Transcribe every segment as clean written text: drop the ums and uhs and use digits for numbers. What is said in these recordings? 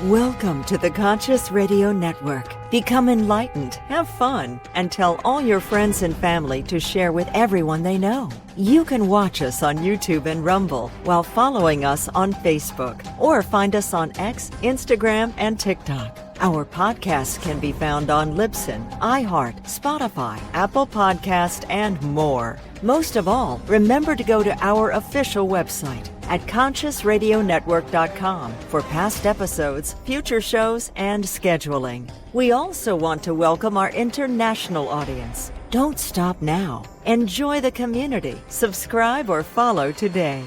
Welcome to the Conscious Radio Network. Become enlightened, have fun, and tell all your friends and family to share with everyone they know. You can watch us on YouTube and Rumble while following us on Facebook, or find us on X, Instagram, and TikTok. Our podcasts can be found on Libsyn, iHeart, Spotify, Apple Podcast, and more. Most of all, remember to go to our official website at consciousradionetwork.com for past episodes, future shows, and scheduling. We also want to welcome our international audience. Don't stop now. Enjoy the community. Subscribe or follow today.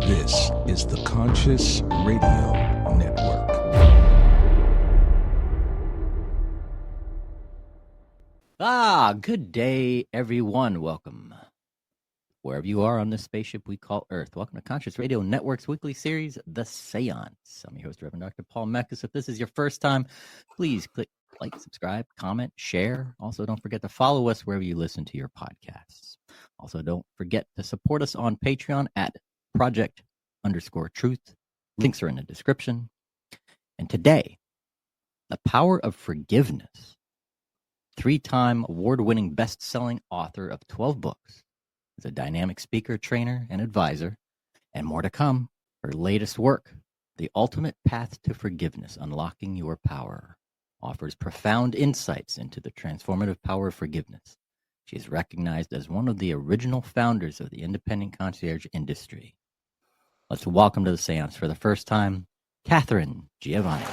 This is the Conscious Radio Network. Good day, everyone. Welcome. Wherever you are on this spaceship we call Earth. Welcome to Conscious Radio Network's weekly series, The Seance. I'm your host, Reverend Dr. Paul Mekas. If this is your first time, please click like, subscribe, comment, share. Also, don't forget to follow us wherever you listen to your podcasts. Also, don't forget to support us on Patreon at Project_Truth. Links are in the description. And today, the power of forgiveness. 3-time award-winning best-selling author of 12 books, is a dynamic speaker, trainer, and advisor, and more to come. Her latest work, The Ultimate Path to Forgiveness, Unlocking Your Power, offers profound insights into the transformative power of forgiveness. She is recognized as one of the original founders of the independent concierge industry. Let's welcome to the seance for the first time, Katharine Giovanni.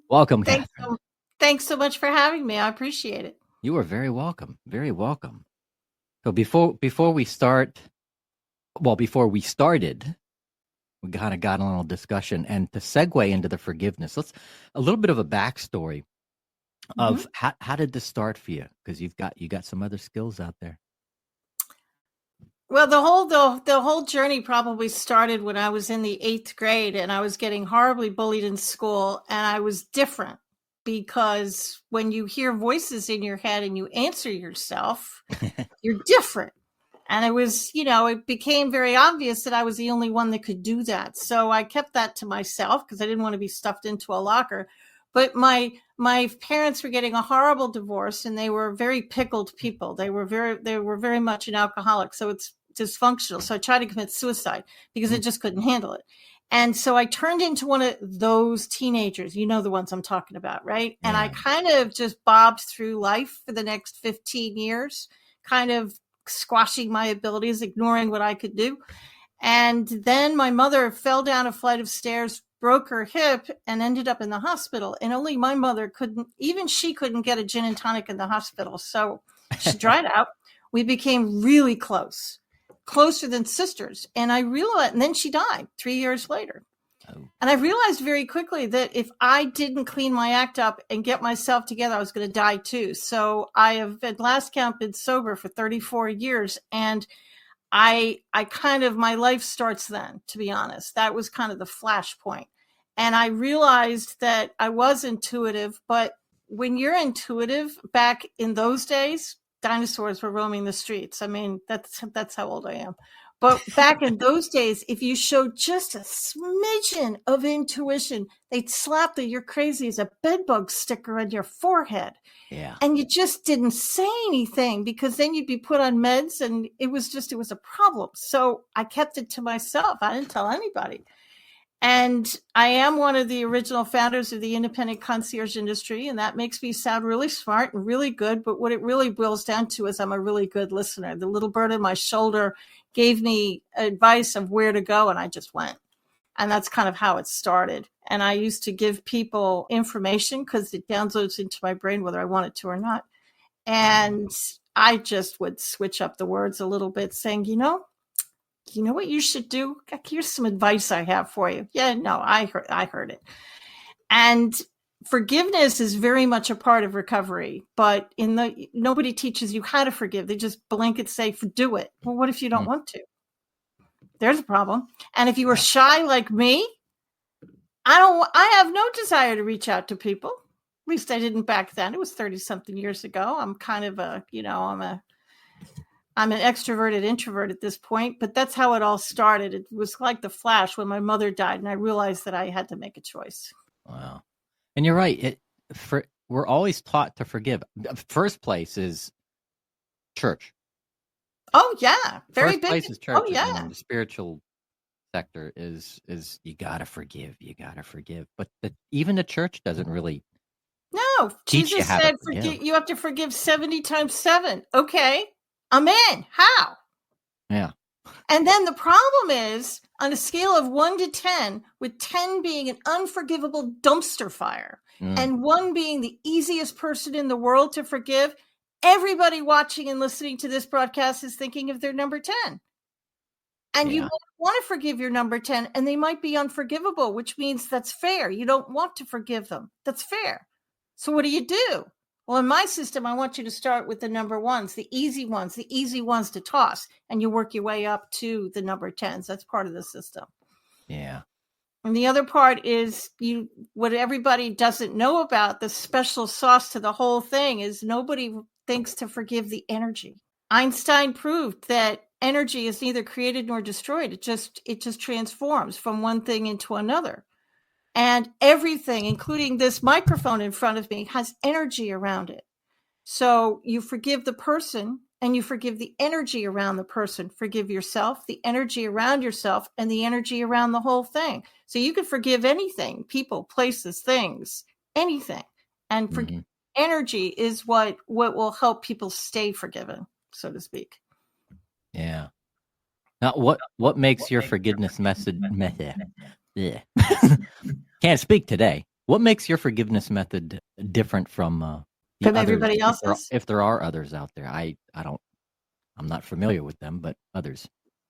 Welcome, Katharine. Thanks so much for having me. I appreciate it. You are very welcome. Very welcome. So before we started, we kind of got a little discussion, and to segue into the forgiveness, let's a little bit of a backstory of how did this start for you? Because you got some other skills out there. Well, the whole journey probably started when I was in the 8th grade and I was getting horribly bullied in school, and I was different because when you hear voices in your head and you answer yourself, you're different. And it was, it became very obvious that I was the only one that could do that. So I kept that to myself because I didn't want to be stuffed into a locker. But my parents were getting a horrible divorce, and they were very pickled people. They were very much an alcoholic. So it's dysfunctional. So I tried to commit suicide because I just couldn't handle it. And so I turned into one of those teenagers, the ones I'm talking about, right? Yeah. And I kind of just bobbed through life for the next 15 years, kind of squashing my abilities, ignoring what I could do. And then my mother fell down a flight of stairs, broke her hip, and ended up in the hospital. And only my mother couldn't get a gin and tonic in the hospital. So she dried out. We became really closer than sisters. And I realized, and then she died 3 years later. Oh. And I realized very quickly that if I didn't clean my act up and get myself together, I was going to die too. So I have at last count been sober for 34 years. And I my life starts then, to be honest. That was kind of the flashpoint. And I realized that I was intuitive, but when you're intuitive back in those days, dinosaurs were roaming the streets. I mean, that's how old I am. But back in those days, if you showed just a smidgen of intuition, they'd slap the "you're crazy" as a bedbug sticker on your forehead. Yeah. And you just didn't say anything because then you'd be put on meds, and it was a problem. So I kept it to myself. I didn't tell anybody. And I am one of the original founders of the independent concierge industry, and that makes me sound really smart and really good. But what it really boils down to is I'm a really good listener. The little bird on my shoulder gave me advice of where to go, and I just went. And that's kind of how it started. And I used to give people information because it downloads into my brain whether I want it to or not. And I just would switch up the words a little bit, saying, you know what you should do? Here's some advice I have for you. Yeah, no, I heard it. And forgiveness is very much a part of recovery, but nobody teaches you how to forgive. They just blanket say, do it. Well, what if you don't want to? There's a problem. And if you were shy like me, I have no desire to reach out to people. At least I didn't back then. It was 30 something years ago. I'm kind of I'm a I'm an extroverted introvert at this point, but that's how it all started. It was like the flash when my mother died, and I realized that I had to make a choice. Wow. And you're right. We're always taught to forgive. First place is church. Oh yeah, very First big. place is church. Oh yeah, And the spiritual sector is you gotta forgive. You gotta forgive. But even the church doesn't really no. teach you Jesus how said, to forgive. you have to forgive 70 times 7. Okay, I'm in. How? Yeah. And then the problem is on a scale of 1 to 10, with 10 being an unforgivable dumpster fire and 1 being the easiest person in the world to forgive, everybody watching and listening to this broadcast is thinking of their number 10. And you want to forgive your number 10, and they might be unforgivable, which means that's fair. You don't want to forgive them. That's fair. So what do? Well, in my system, I want you to start with the number 1s, the easy ones to toss, and you work your way up to the number 10s. That's part of the system. Yeah. And the other part is what everybody doesn't know about the special sauce to the whole thing is nobody thinks to forgive the energy. Einstein proved that energy is neither created nor destroyed. It just transforms from one thing into another. And everything, including this microphone in front of me, has energy around it. So you forgive the person and you forgive the energy around the person. Forgive yourself, the energy around yourself, and the energy around the whole thing. So you can forgive anything, people, places, things, anything. And energy is what will help people stay forgiven, so to speak. Yeah. Now, what makes your forgiveness method? Yeah. Can't speak today. What makes your forgiveness method different from everybody else's? If there are others out there, I'm not familiar with them, but others.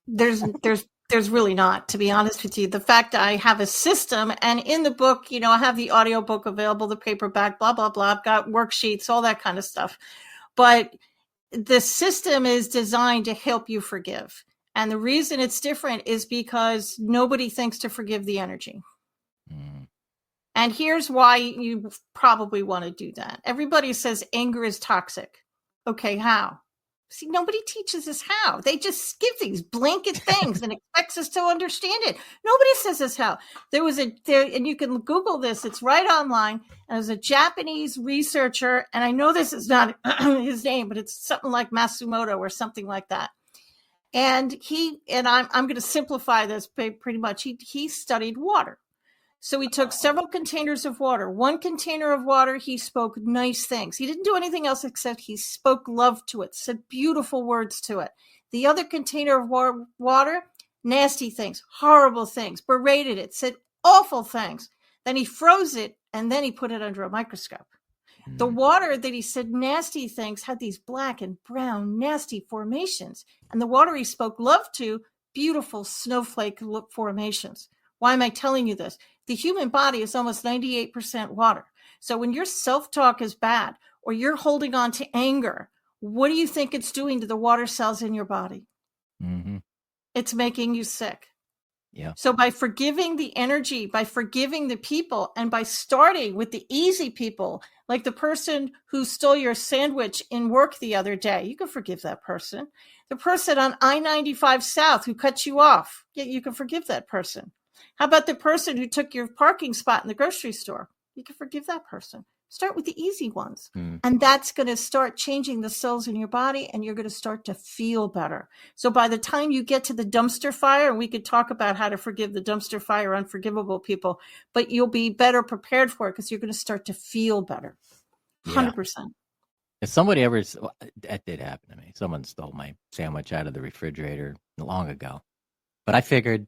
There's really not, to be honest with you. The fact that I have a system, and in the book, I have the audio book available, the paperback, blah, blah, blah. I've got worksheets, all that kind of stuff. But the system is designed to help you forgive. And the reason it's different is because nobody thinks to forgive the energy. And here's why you probably want to do that. Everybody says anger is toxic. Okay, how? See, nobody teaches us how. They just give these blanket things and expects us to understand it. Nobody says us how. And you can Google this. It's right online. And there's a Japanese researcher, and I know this is not his name, but it's something like Matsumoto or something like that. And I'm going to simplify this pretty much. He studied water. So he took several containers of water. One container of water, he spoke nice things. He didn't do anything else except he spoke love to it, said beautiful words to it. The other container of water, nasty things, horrible things, berated it, said awful things. Then he froze it, and then he put it under a microscope. The water that he said nasty things had these black and brown nasty formations. And the water he spoke love to, beautiful snowflake formations. Why am I telling you this? The human body is almost 98% water. So when your self-talk is bad or you're holding on to anger, what do you think it's doing to the water cells in your body? It's making you sick. Yeah. So by forgiving the energy, by forgiving the people, and by starting with the easy people, like the person who stole your sandwich in work the other day, you can forgive that person. The person on I-95 South who cut you off, yeah, you can forgive that person. How about the person who took your parking spot in the grocery store? You can forgive that person. Start with the easy ones. And that's going to start changing the cells in your body, and you're going to start to feel better. So by the time you get to the dumpster fire, and we could talk about how to forgive the dumpster fire, unforgivable people, but you'll be better prepared for it because you're going to start to feel better. 100%. If somebody ever, that did happen to me. Someone stole my sandwich out of the refrigerator long ago. But I figured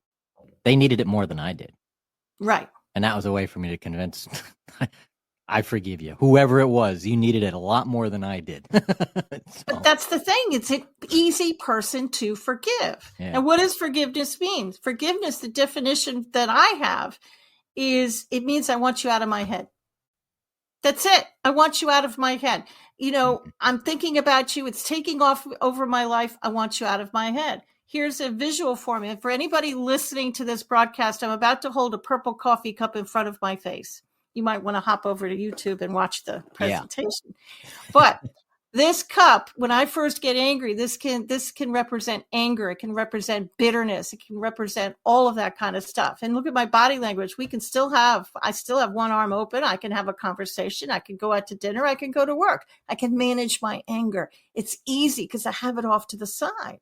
they needed it more than I did. Right. And that was a way for me to convince, I forgive you. Whoever it was, you needed it a lot more than I did. But that's the thing. It's an easy person to forgive. Yeah. And what does forgiveness mean? Forgiveness, the definition that I have is it means I want you out of my head. That's it. I want you out of my head. I'm thinking about you. It's taking off over my life. I want you out of my head. Here's a visual for me. For anybody listening to this broadcast, I'm about to hold a purple coffee cup in front of my face. You might want to hop over to YouTube and watch the presentation. Yeah. But This cup, when I first get angry, this can represent anger. It can represent bitterness. It can represent all of that kind of stuff. And look at my body language. I still have one arm open. I can have a conversation. I can go out to dinner. I can go to work. I can manage my anger. It's easy because I have it off to the side.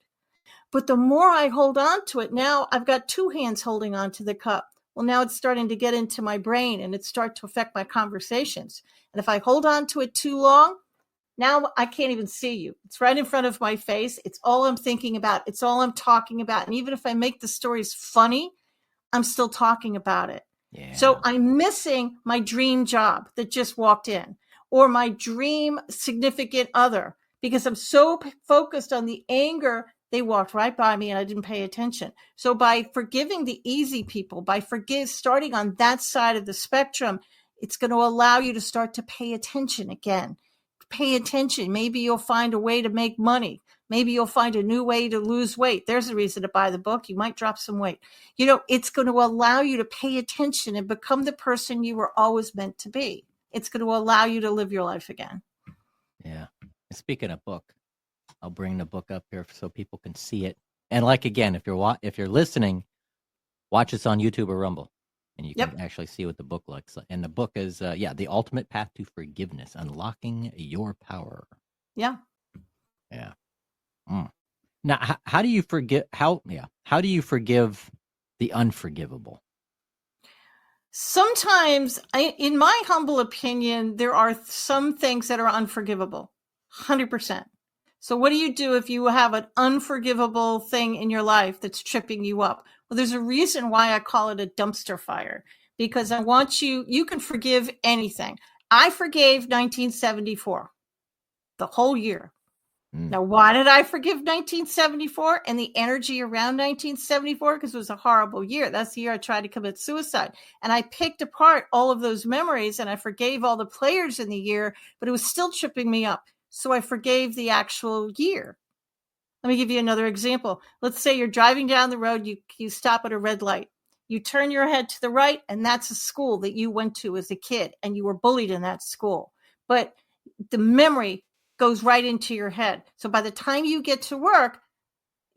But the more I hold on to it, now I've got two hands holding on to the cup. Well, now it's starting to get into my brain and it's starting to affect my conversations. And if I hold on to it too long, now I can't even see you. It's right in front of my face. It's all I'm thinking about. It's all I'm talking about. And even if I make the stories funny, I'm still talking about it. Yeah. So I'm missing my dream job that just walked in, or my dream significant other, because I'm so focused on the anger. They walked right by me and I didn't pay attention. So by forgiving the easy people, starting on that side of the spectrum, it's going to allow you to start to pay attention again. Pay attention. Maybe you'll find a way to make money. Maybe you'll find a new way to lose weight. There's a reason to buy the book. You might drop some weight. It's going to allow you to pay attention and become the person you were always meant to be. It's going to allow you to live your life again. Yeah. Speaking of book, I'll bring the book up here so people can see it. And again, if you're listening, watch us on YouTube or Rumble. And you can actually see what the book looks like. And the book is, The Ultimate Path to Forgiveness, Unlocking Your Power. Yeah. Yeah. Now, how do you forgive? How do you forgive the unforgivable? Sometimes, in my humble opinion, there are some things that are unforgivable, 100%. So what do you do if you have an unforgivable thing in your life that's tripping you up? Well, there's a reason why I call it a dumpster fire, because I want you can forgive anything. I forgave 1974, the whole year. Now, why did I forgive 1974 and the energy around 1974? Because it was a horrible year. That's the year I tried to commit suicide. And I picked apart all of those memories and I forgave all the players in the year, but it was still tripping me up. So I forgave the actual year. Let me give you another example. Let's say you're driving down the road, you stop at a red light. You turn your head to the right, and that's a school that you went to as a kid, and you were bullied in that school. But the memory goes right into your head. So by the time you get to work,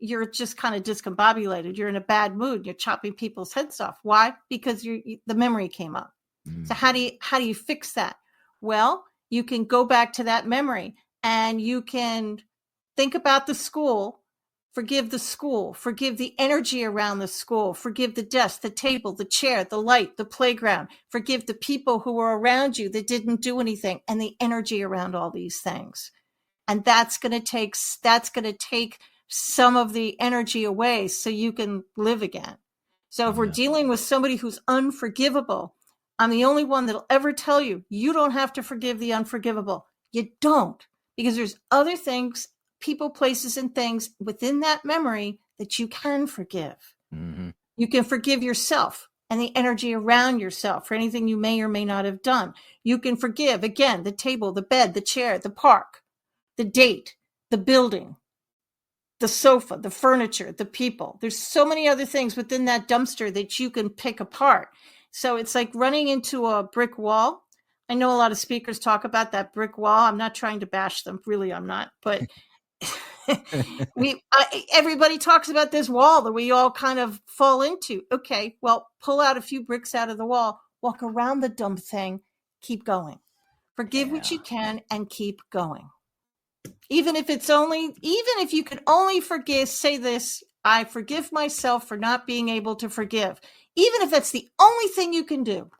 you're just kind of discombobulated. You're in a bad mood. You're chopping people's heads off. Why? Because the memory came up. So how do you fix that? Well, you can go back to that memory and you can think about the school, forgive the energy around the school, forgive the desk, the table, the chair, the light, the playground, forgive the people who were around you that didn't do anything, and the energy around all these things. And that's going to take some of the energy away so you can live again. So if we're dealing with somebody who's unforgivable, I'm the only one that'll ever tell you, you don't have to forgive the unforgivable. You don't, because there's other things, people, places, and things within that memory that you can forgive. Mm-hmm. You can forgive yourself and the energy around yourself for anything you may or may not have done. You can forgive, again, the table, the bed, the chair, the park, the date, the building, the sofa, the furniture, the people. There's so many other things within that dumpster that you can pick apart. So it's like running into a brick wall. I know a lot of speakers talk about that brick wall. I'm not trying to bash them. Really, I'm not. But everybody talks about this wall that we all kind of fall into. Okay, well, pull out a few bricks out of the wall, walk around the dumb thing, keep going. Forgive what you can and keep going. Even if you can only say this, I forgive myself for not being able to forgive. Even if that's the only thing you can do,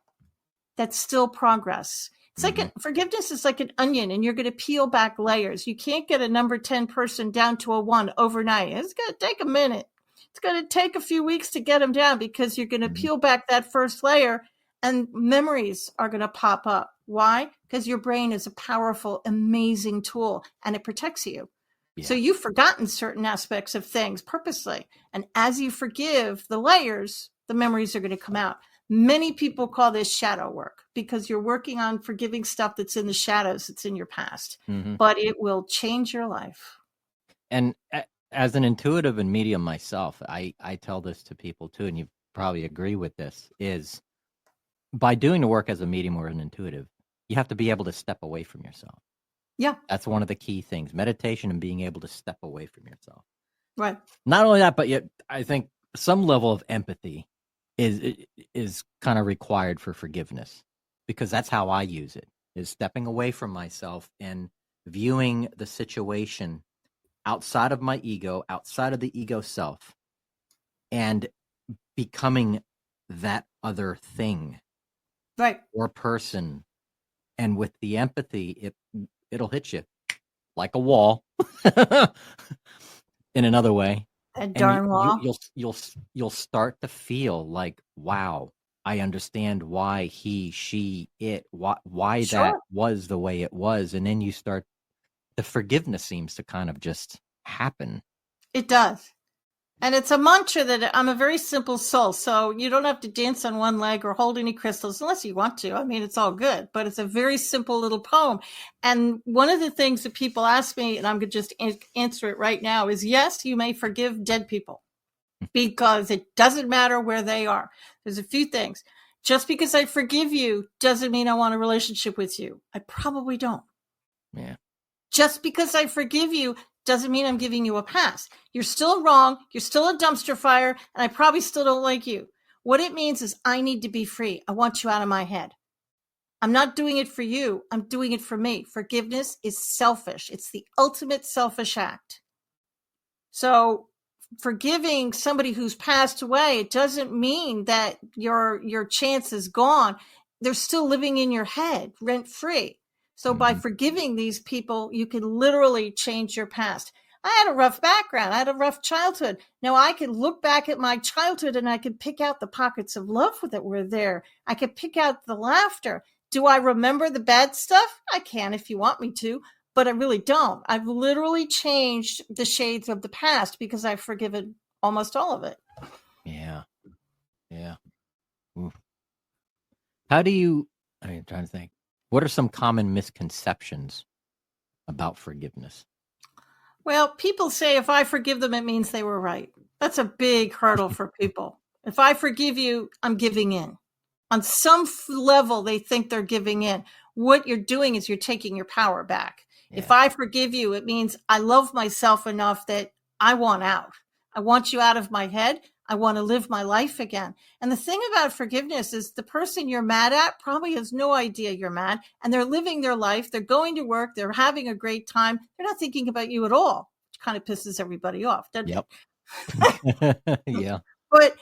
that's still progress. It's like forgiveness is like an onion, and you're going to peel back layers. You can't get a number 10 person down to a 1 overnight. It's going to take a minute. It's going to take a few weeks to get them down, because you're going to peel back that first layer and memories are going to pop up. Why? Because your brain is a powerful, amazing tool, and it protects you. Yeah. So you've forgotten certain aspects of things purposely. And as you forgive the layers, the memories are going to come out. Many people call this shadow work, because you're working on forgiving stuff that's in the shadows, that's in your past, but it will change your life. And as an intuitive and medium myself, I tell this to people too, and you probably agree with this, is by doing the work as a medium or an intuitive, you have to be able to step away from yourself. Yeah. That's one of the key things. Meditation and being able to step away from yourself. Right. Not only that, but yet I think some level of empathy is kind of required for forgiveness, because that's how I use it, is stepping away from myself and viewing the situation outside of my ego, outside of the ego self, and becoming that other thing Right. or person. And with the empathy, it'll hit you like a wall in another way. That And darn wall. you'll start to feel like, wow, I understand why he, she, it, why Sure. that was the way it was. And then the forgiveness seems to kind of just happen. It does. And it's a mantra that I'm a very simple soul. So you don't have to dance on one leg or hold any crystals unless you want to. I mean, it's all good, but it's a very simple little poem. And one of the things that people ask me, and I'm going to just answer it right now, is yes, you may forgive dead people because it doesn't matter where they are. There's a few things. Just because I forgive you doesn't mean I want a relationship with you. I probably don't. Yeah. Just because I forgive you doesn't mean I'm giving you a pass. You're still wrong. You're still a dumpster fire, and I probably still don't like you. What it means is I need to be free. I want you out of my head. I'm not doing it for you. I'm doing it for me. Forgiveness is selfish. It's the ultimate selfish act. So forgiving somebody who's passed away, it doesn't mean that your chance is gone. They're still living in your head rent free. So by forgiving these people, you can literally change your past. I had a rough background. I had a rough childhood. Now I can look back at my childhood and I can pick out the pockets of love that were there. I can pick out the laughter. Do I remember the bad stuff? I can if you want me to, but I really don't. I've literally changed the shades of the past because I've forgiven almost all of it. Yeah. Yeah. Oof. How do you, I'm trying to think, what are some common misconceptions about forgiveness? Well, people say if I forgive them, it means they were right. That's a big hurdle for people. If I forgive you, I'm giving in. On some level, they think they're giving in. What you're doing is you're taking your power back. Yeah. If I forgive you, it means I love myself enough that I want out. I want you out of my head. I want to live my life again. And the thing about forgiveness is the person you're mad at probably has no idea you're mad, and they're living their life. They're going to work. They're having a great time. They're not thinking about you at all, which kind of pisses everybody off, doesn't Yep. it? Yeah. But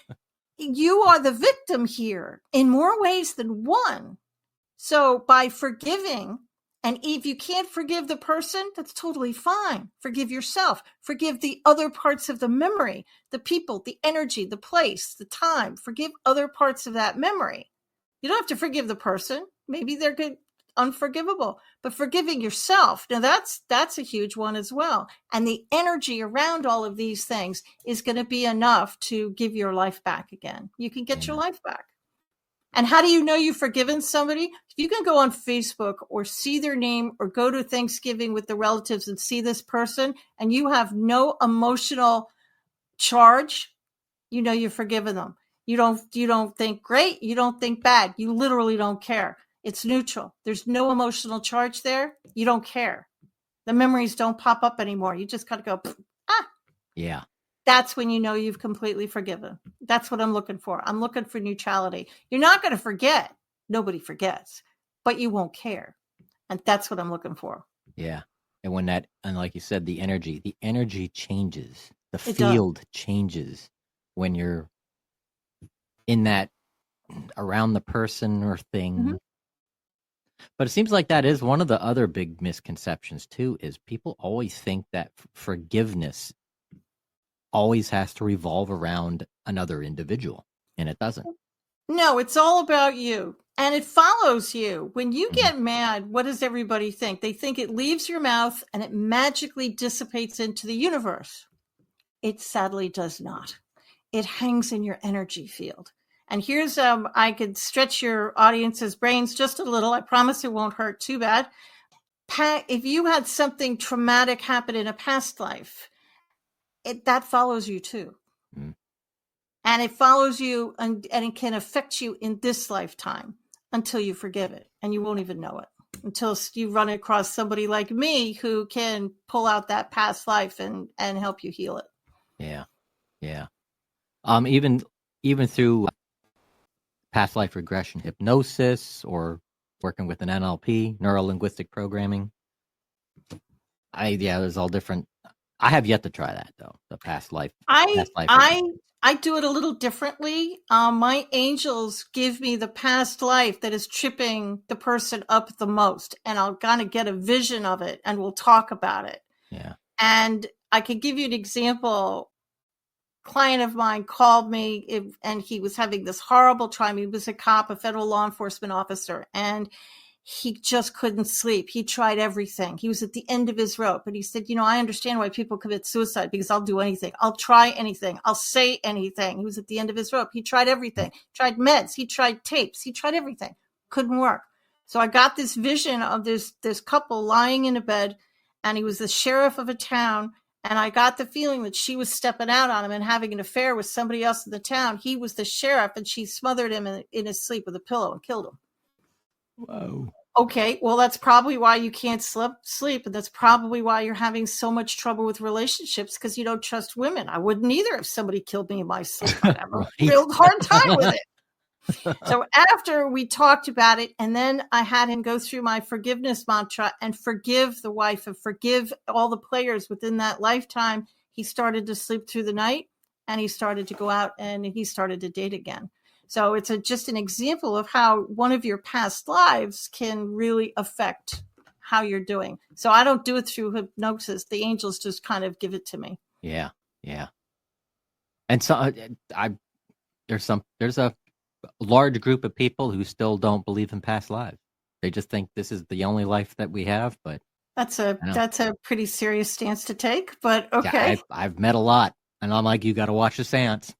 you are the victim here in more ways than one. So by forgiving, and if you can't forgive the person, that's totally fine. Forgive yourself. Forgive the other parts of the memory, the people, the energy, the place, the time. Forgive other parts of that memory. You don't have to forgive the person. Maybe they're good, unforgivable, but forgiving yourself. Now that's a huge one as well. And the energy around all of these things is going to be enough to give your life back again. You can get your life back. And how do you know you've forgiven somebody? You can go on Facebook or see their name or go to Thanksgiving with the relatives and see this person, and you have no emotional charge. You know you've forgiven them. You don't think great. You don't think bad. You literally don't care. It's neutral. There's no emotional charge there. You don't care. The memories don't pop up anymore. You just gotta go, ah. Yeah. That's when you know you've completely forgiven. That's what I'm looking for. I'm looking for neutrality. You're not going to forget. Nobody forgets, but you won't care. And that's what I'm looking for. Yeah. And and like you said, the energy changes. The It field changes when you're in that around the person or thing. Mm-hmm. But it seems like that is one of the other big misconceptions too, is people always think that forgiveness always has to revolve around another individual, and it doesn't. No, it's all about you. And it follows you. When you get mad, what does everybody think? They think it leaves your mouth and it magically dissipates into the universe. It sadly does not. It hangs in your energy field. And here's, I could stretch your audience's brains just a little. I promise it won't hurt too bad. If you had something traumatic happen in a past life, that follows you too. Mm. And it follows you and it can affect you in this lifetime until you forgive it. And you won't even know it. until you run across somebody like me who can pull out that past life and help you heal it. Yeah. Yeah. Even through past life regression hypnosis or working with an NLP, neuro linguistic programming. There's all different. I have yet to try that though. The past life. I do it a little differently. My angels give me the past life that is tripping the person up the most, and I'll kind of get a vision of it, and we'll talk about it. Yeah. And I could give you an example. Client of mine called me, and he was having this horrible time. He was a cop, a federal law enforcement officer, and he just couldn't sleep. He tried everything. He was at the end of his rope. And he said, I understand why people commit suicide, because I'll do anything. I'll try anything. I'll say anything. He was at the end of his rope. He tried everything. Tried meds. He tried tapes. He tried everything. Couldn't work. So I got this vision of this couple lying in a bed, and he was the sheriff of a town. And I got the feeling that she was stepping out on him and having an affair with somebody else in the town. He was the sheriff, and she smothered him in his sleep with a pillow and killed him. Whoa. Okay, well, that's probably why you can't sleep, and that's probably why you're having so much trouble with relationships, because you don't trust women. I wouldn't either if somebody killed me in my sleep. I'd have a real hard time with it. So after we talked about it, and then I had him go through my forgiveness mantra and forgive the wife and forgive all the players within that lifetime, he started to sleep through the night, and he started to go out, and he started to date again. So it's just an example of how one of your past lives can really affect how you're doing. So I don't do it through hypnosis. The angels just kind of give it to me. Yeah. Yeah. And so there's a large group of people who still don't believe in past lives. They just think this is the only life that we have, but that's a pretty serious stance to take, but okay. Yeah, I've met a lot, and I'm like, you got to watch the seance.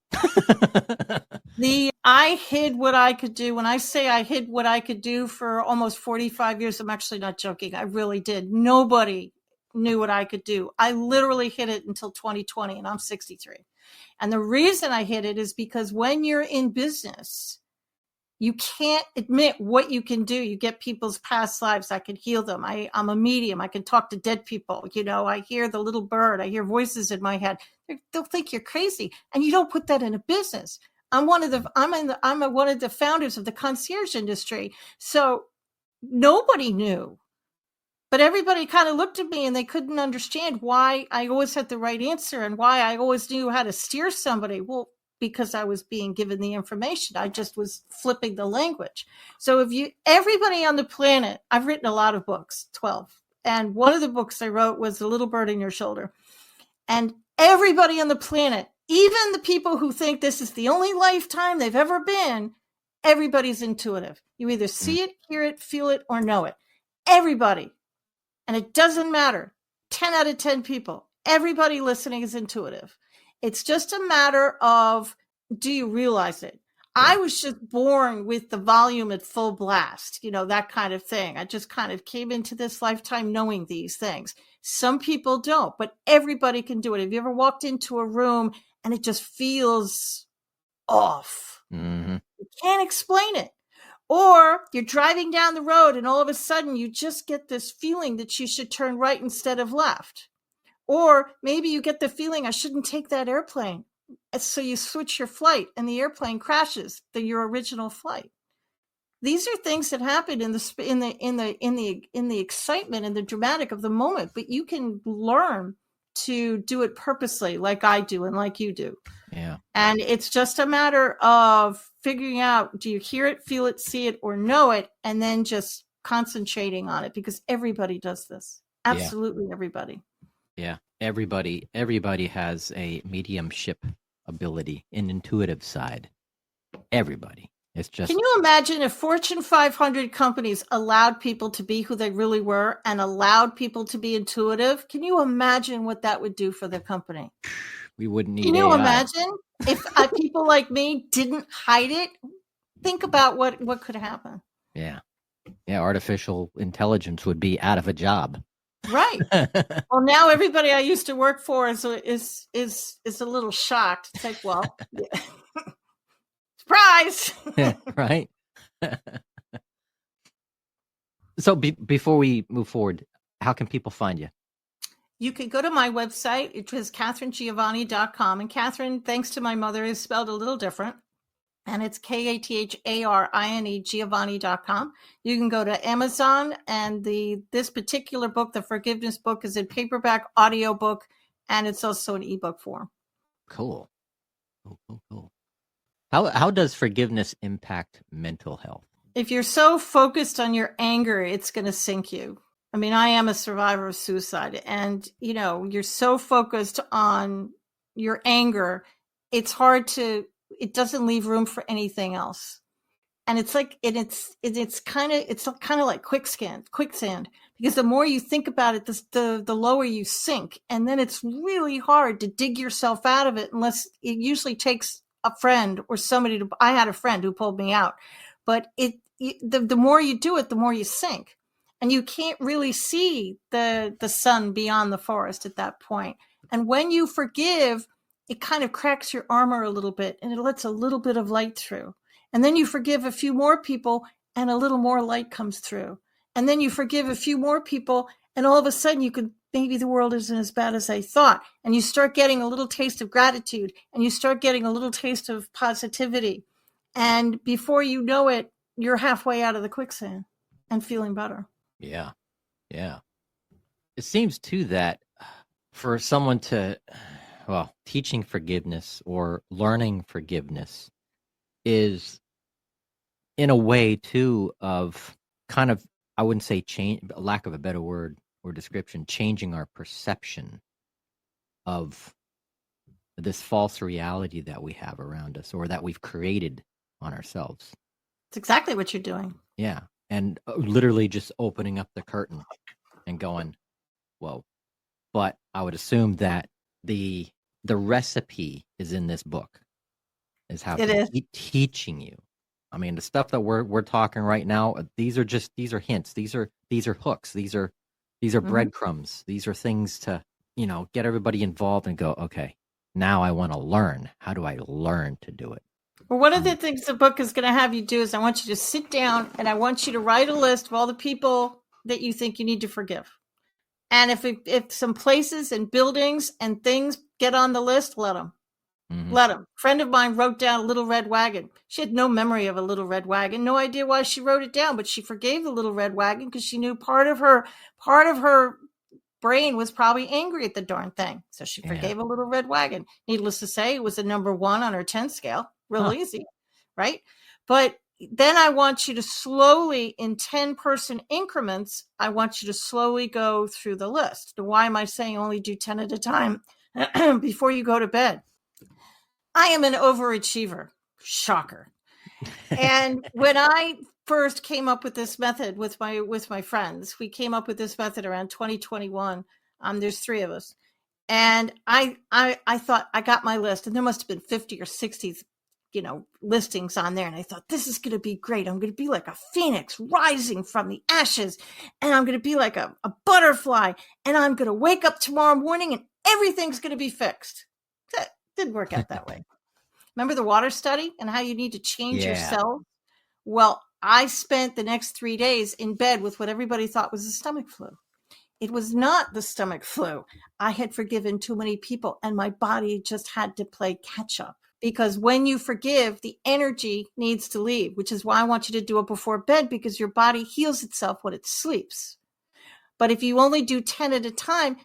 I hid what I could do. When I say I hid what I could do for almost 45 years, I'm actually not joking. I really did. Nobody knew what I could do. I literally hid it until 2020, and I'm 63. And the reason I hid it is because when you're in business, you can't admit what you can do. You get people's past lives. I can heal them. I'm a medium. I can talk to dead people. I hear the little bird. I hear voices in my head. They'll think you're crazy. And you don't put that in a business. I'm one of the founders of the concierge industry. So nobody knew, but everybody kind of looked at me and they couldn't understand why I always had the right answer and why I always knew how to steer somebody. Well, because I was being given the information. I just was flipping the language. So everybody on the planet, I've written a lot of books, 12. And one of the books I wrote was The Little Bird in Your Shoulder. And everybody on the planet, even the people who think this is the only lifetime they've ever been, everybody's intuitive. You either see it, hear it, feel it, or know it. Everybody. And it doesn't matter. 10 out of 10 people. Everybody listening is intuitive. It's just a matter of, do you realize it? I was just born with the volume at full blast, that kind of thing. I just kind of came into this lifetime knowing these things. Some people don't, but everybody can do it. Have you ever walked into a room and it just feels off? Mm-hmm. You can't explain it. Or you're driving down the road and all of a sudden you just get this feeling that you should turn right instead of left. Or maybe you get the feeling I shouldn't take that airplane. So you switch your flight and the airplane crashes your original flight. These are things that happen in the excitement and the dramatic of the moment, but you can learn to do it purposely, like I do and like you do. Yeah. And it's just a matter of figuring out, do you hear it, feel it, see it, or know it, and then just concentrating on it, because everybody does this. Absolutely everybody. Yeah, everybody has a mediumship ability, an intuitive side. Everybody. It's just. Can you imagine if Fortune 500 companies allowed people to be who they really were and allowed people to be intuitive? Can you imagine what that would do for the company? We wouldn't need. Can you AI. imagine if people like me didn't hide it? Think about what could happen. Yeah, artificial intelligence would be out of a job. Right. Well, now everybody I used to work for is a little shocked. It's like, well, yeah. Surprise. Right. So before we move forward, how can people find you? You can go to my website, which is katharinegiovanni.com. And Catherine, thanks to my mother, is spelled a little different. And it's Katharine Giovanni.com. You can go to Amazon, and this particular book, the Forgiveness book, is in paperback, audiobook, and it's also an ebook form. Cool. Cool. How does forgiveness impact mental health? If you're so focused on your anger, it's going to sink you. I mean, I am a survivor of suicide, and you're so focused on your anger, it's it doesn't leave room for anything else. And it's kind of like quicksand, because the more you think about it, the lower you sink. And then it's really hard to dig yourself out of it, unless it usually takes a friend or somebody I had a friend who pulled me out, but the more you do it, the more you sink. And you can't really see the sun beyond the forest at that point. And when you forgive, it kind of cracks your armor a little bit, and it lets a little bit of light through. And then you forgive a few more people, and a little more light comes through. And then you forgive a few more people, and all of a sudden maybe the world isn't as bad as I thought. And you start getting a little taste of gratitude, and you start getting a little taste of positivity. And before you know it, you're halfway out of the quicksand and feeling better. Yeah. It seems too that for someone teaching forgiveness or learning forgiveness is in a way too of kind of, I wouldn't say change, lack of a better word or description, changing our perception of this false reality that we have around us, or that we've created on ourselves. It's exactly what you're doing. Yeah. And literally just opening up the curtain and going, whoa. But I would assume that the recipe is in this book, is how to keep teaching you. I mean, the stuff that we're talking right now, these are hints. These are hooks. These are breadcrumbs. These are things to, get everybody involved and go, okay, now I want to learn. How do I learn to do it? Well, one of the things the book is going to have you do is I want you to sit down, and I want you to write a list of all the people that you think you need to forgive. And if some places and buildings and things get on the list, let them. Mm-hmm. Let them. A friend of mine wrote down a little red wagon. She had no memory of a little red wagon, no idea why she wrote it down, but she forgave the little red wagon because she knew part of her brain was probably angry at the darn thing. So she forgave a little red wagon. Needless to say, it was a number 1 on her 10 scale. Real easy, right? But then I want you to slowly, in 10-person increments, I want you to slowly go through the list. Now, why am I saying only do 10 at a time before you go to bed? I am an overachiever. Shocker. And when I first came up with this method with my friends, we came up with this method around 2021. There's 3 of us. And I thought I got my list, and there must have been 50 or 60 listings on there. And I thought, this is going to be great. I'm going to be like a phoenix rising from the ashes. And I'm going to be like a butterfly. And I'm going to wake up tomorrow morning and everything's going to be fixed. That didn't work out that way. Remember the water study and how you need to change yourself? Well, I spent the next 3 days in bed with what everybody thought was the stomach flu. It was not the stomach flu. I had forgiven too many people, and my body just had to play catch up. Because when you forgive, the energy needs to leave, which is why I want you to do it before bed, because your body heals itself when it sleeps. But if you only do 10 at a time,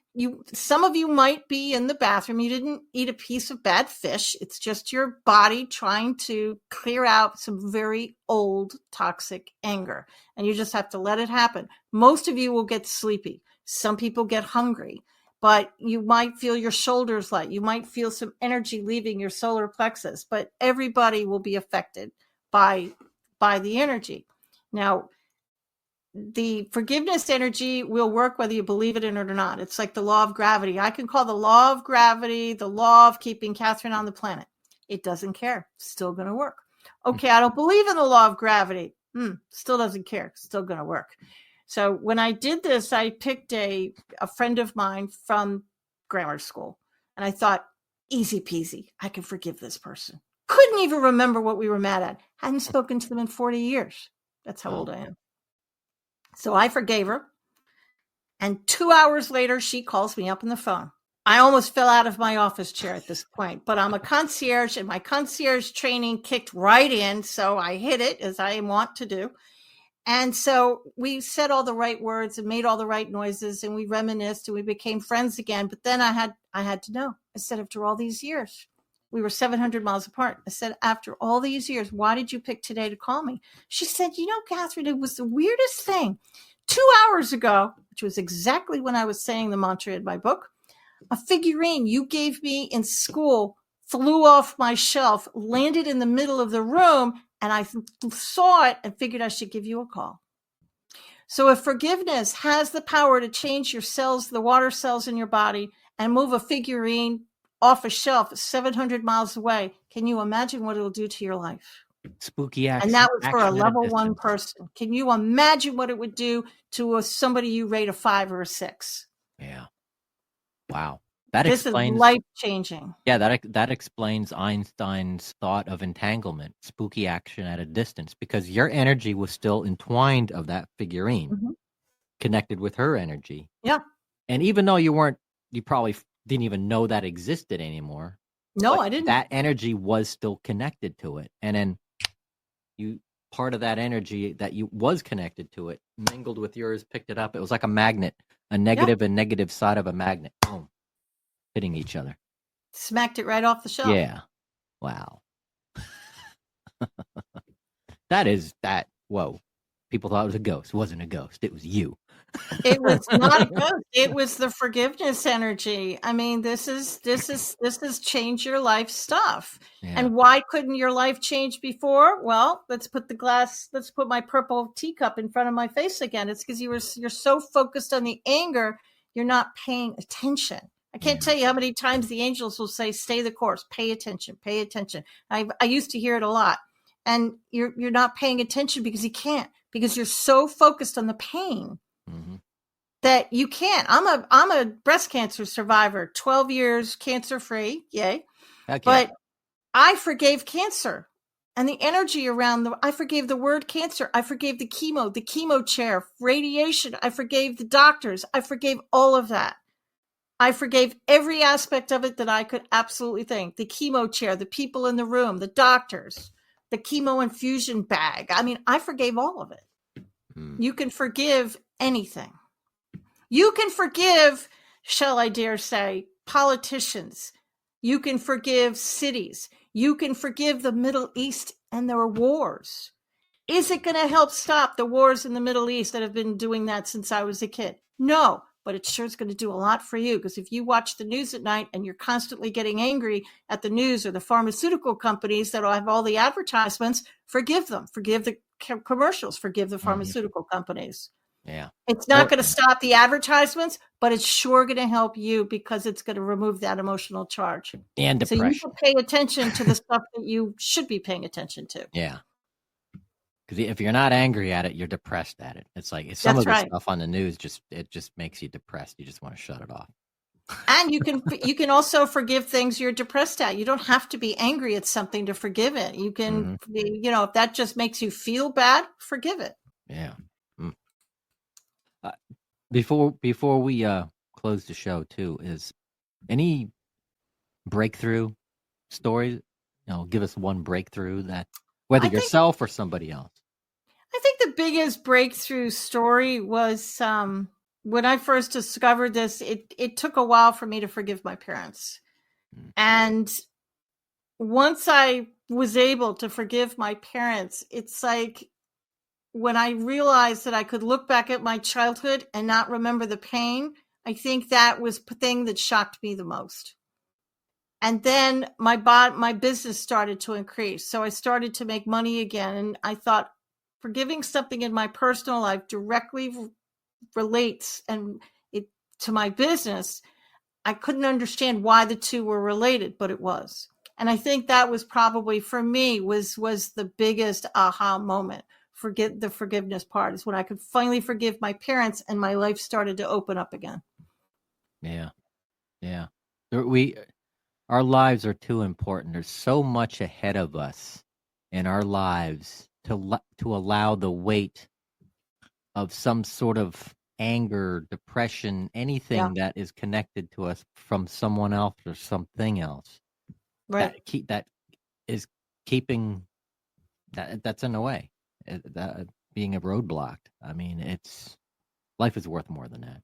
some of you might be in the bathroom. You didn't eat a piece of bad fish. It's just your body trying to clear out some very old toxic anger. And you just have to let it happen. Most of you will get sleepy. Some people get hungry. But you might feel your shoulders light. You might feel some energy leaving your solar plexus. But everybody will be affected by the energy. Now, the forgiveness energy will work whether you believe it in or not. It's like the law of gravity. I can call the law of gravity the law of keeping Catherine on the planet. It doesn't care. It's still going to work. Okay, I don't believe in the law of gravity. Still doesn't care. It's still going to work. So when I did this, I picked a friend of mine from grammar school. And I thought, easy peasy. I can forgive this person. Couldn't even remember what we were mad at. Hadn't spoken to them in 40 years. That's how old I am. So I forgave her. And 2 hours later, she calls me up on the phone. I almost fell out of my office chair at this point, but I'm a concierge and my concierge training kicked right in. So I hit it as I want to do. And so we said all the right words and made all the right noises and we reminisced and we became friends again. But then I had to know. I said, after all these years, we were 700 miles apart. I said, after all these years, why did you pick today to call me? She said, Katharine, it was the weirdest thing. 2 hours ago, which was exactly when I was saying the mantra in my book, a figurine you gave me in school flew off my shelf, landed in the middle of the room, and I saw it and figured I should give you a call. So if forgiveness has the power to change your cells, the water cells in your body, and move a figurine off a shelf 700 miles away, can you imagine what it'll do to your life? Spooky action. And that was for a action at level one distance. person. Can you imagine what it would do to somebody you rate a 5 or a 6? Yeah. Wow. That This explains is life-changing. Yeah, that explains Einstein's thought of entanglement, spooky action at a distance, because your energy was still entwined of that figurine, Mhm. connected with her energy. Yeah. And even though you probably didn't even know that existed anymore. No, but I didn't. That energy was still connected to it. And then part of that energy that was connected to it mingled with yours, picked it up. It was like a magnet, a negative and negative side of a magnet. Boom. Hitting each other. Smacked it right off the shelf. Yeah. Wow. Whoa. People thought it was a ghost. It wasn't a ghost. It was you. It was not a ghost. It was the forgiveness energy. I mean, this is change your life stuff. Yeah. And why couldn't your life change before? Well, let's put my purple teacup in front of my face again. It's because you're so focused on the anger, you're not paying attention. I can't tell you how many times the angels will say, stay the course, pay attention, pay attention. I used to hear it a lot. And you're not paying attention because you can't, because you're so focused on the pain that you can't. I'm a breast cancer survivor, 12 years cancer free. Yay. Heck yeah. But I forgave cancer and the energy around I forgave the word cancer. I forgave the chemo chair, radiation. I forgave the doctors. I forgave all of that. I forgave every aspect of it that I could absolutely think. The chemo chair, the people in the room, the doctors, the chemo infusion bag. I mean, I forgave all of it. You can forgive anything. You can forgive, shall I dare say, politicians. You can forgive cities. You can forgive the Middle East and their wars. Is it going to help stop the wars in the Middle East that have been doing that since I was a kid? No, but it sure is going to do a lot for you, because if you watch the news at night and you're constantly getting angry at the news or the pharmaceutical companies that have all the advertisements, forgive them. Forgive the commercials. Forgive the pharmaceutical companies. Yeah. It's not going to stop the advertisements, but it's sure going to help you, because it's going to remove that emotional charge. And depression. So you can pay attention to the stuff that you should be paying attention to. Yeah. Because if you're not angry at it, you're depressed at it. It's like some of the stuff on the news just makes you depressed. You just want to shut it off. And you can also forgive things you're depressed at. You don't have to be angry at something to forgive it. You can, if that just makes you feel bad, forgive it. Yeah. Before we close the show too, is any breakthrough stories? Give us one breakthrough that, whether yourself or somebody else. I think the biggest breakthrough story was when I first discovered this. It took a while for me to forgive my parents, and once I was able to forgive my parents, it's like when I realized that I could look back at my childhood and not remember the pain. I think that was the thing that shocked me the most. And then my business started to increase. So I started to make money again. And I thought, forgiving something in my personal life directly relates to my business. I couldn't understand why the two were related, but it was. And I think that was probably, for me, was the biggest aha moment. Forget the forgiveness part is when I could finally forgive my parents and my life started to open up again. Yeah. Yeah. Our lives are too important. There's so much ahead of us in our lives to allow the weight of some sort of anger, depression, anything that is connected to us from someone else or something else. Right. That is keeping that's in the way. That being a roadblock. I mean, life is worth more than that.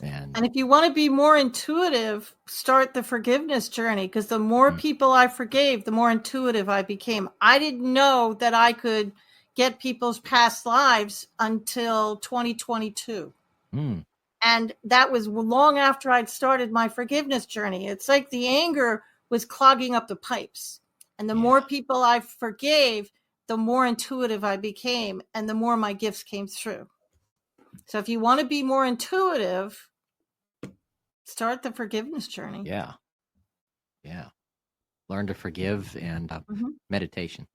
And if you want to be more intuitive, start the forgiveness journey, because the more people I forgave, the more intuitive I became. I didn't know that I could get people's past lives until 2022. And that was long after I'd started my forgiveness journey. It's like the anger was clogging up the pipes. And the more people I forgave, the more intuitive I became, and the more my gifts came through. So if you want to be more intuitive, start the forgiveness journey. Yeah. Learn to forgive and meditation.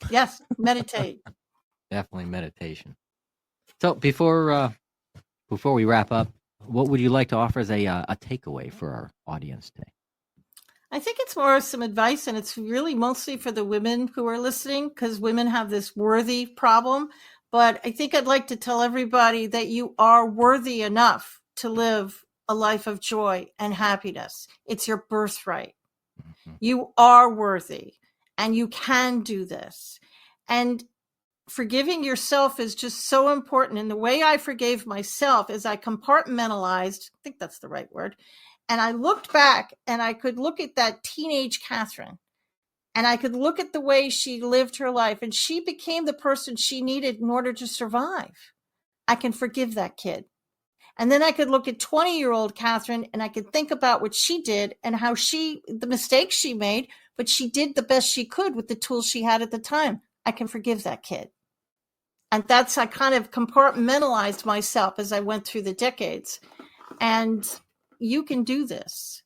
Yes, meditate. Definitely meditation. So before we wrap up, what would you like to offer as a takeaway for our audience today? I think it's more some advice, and it's really mostly for the women who are listening, because women have this worthy problem. But I think I'd like to tell everybody that you are worthy enough to live a life of joy and happiness. It's your birthright. You are worthy, and you can do this. And forgiving yourself is just so important. And the way I forgave myself is I compartmentalized, I think that's the right word. And I looked back, and I could look at that teenage Katharine, and I could look at the way she lived her life, and she became the person she needed in order to survive. I can forgive that kid. And then I could look at 20-year-old Katharine, and I could think about what she did and how the mistakes she made, but she did the best she could with the tools she had at the time. I can forgive that kid. And I kind of compartmentalized myself as I went through the decades. And you can do this.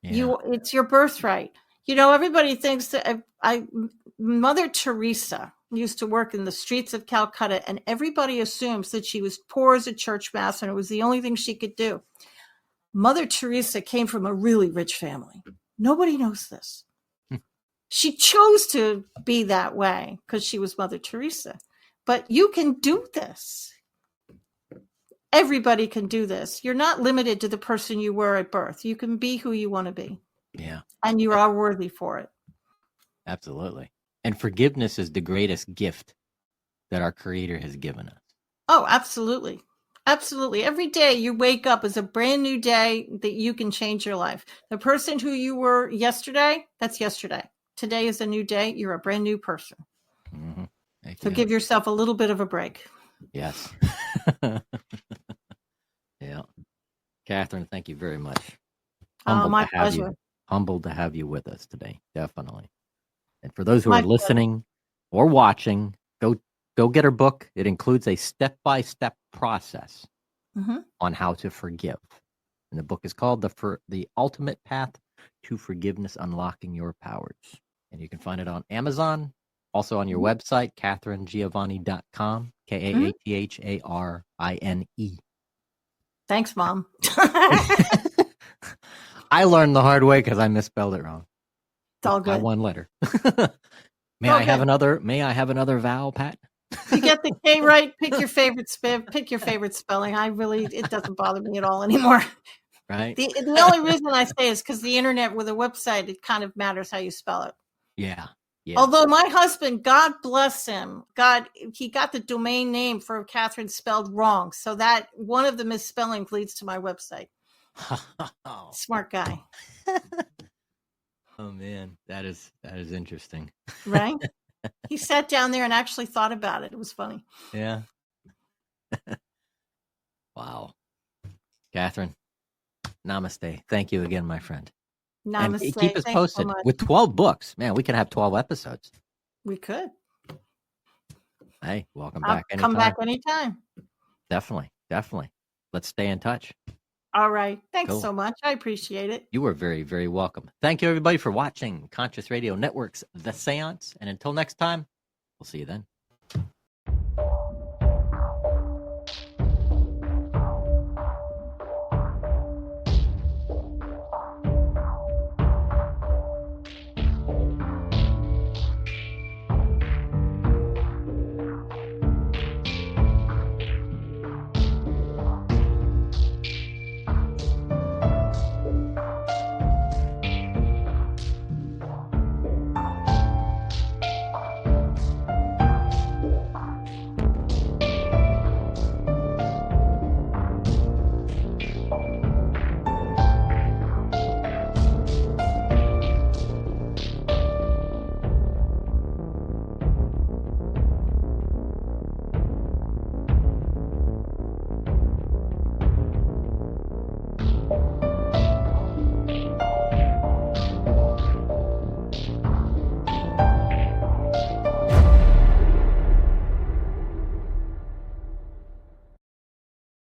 It's your birthright. Everybody thinks that Mother Teresa used to work in the streets of Calcutta, and everybody assumes that she was poor as a church mouse, and it was the only thing she could do. Mother Teresa came from a really rich family. Nobody knows this. She chose to be that way because she was Mother Teresa. But you can do this. Everybody can do this. You're not limited to the person you were at birth. You can be who you want to be. Yeah. And you are worthy for it. Absolutely. And forgiveness is the greatest gift that our Creator has given us. Oh, absolutely. Absolutely. Every day you wake up is a brand new day that you can change your life. The person who you were yesterday, that's yesterday. Today is a new day. You're a brand new person. So give yourself a little bit of a break. Yes. Yeah. Katharine, thank you very much. My pleasure. Humbled to have you with us today. Definitely. And for those who are listening or watching, go get her book. It includes a step-by-step process on how to forgive. And the book is called The Ultimate Path to Forgiveness, Unlocking Your Powers. And you can find it on Amazon, also on your website, KatharineGiovanni.com, KATHARINE. Thanks, Mom. I learned the hard way because I misspelled it wrong. It's all good. By one letter. May I have another vowel, Pat? You get the K right. Pick your favorite spelling. It doesn't bother me at all anymore. Right. The only reason I say is because the internet with a website, it kind of matters how you spell it. Yeah. Although my husband, God bless him, he got the domain name for Katharine spelled wrong. So that one of the misspellings leads to my website. Smart guy. Oh man, that is interesting. Right? He sat down there and actually thought about it. It was funny. Yeah. Wow. Katharine, namaste. Thank you again, my friend. Namaste. And keep us Thanks posted. so With 12 books. Man, we could have 12 episodes. We could. Hey, welcome back anytime. Come back anytime. Definitely. Let's stay in touch. All right. Thanks so much. I appreciate it. You are very, very welcome. Thank you, everybody, for watching Conscious Radio Network's The Seance. And until next time, we'll see you then.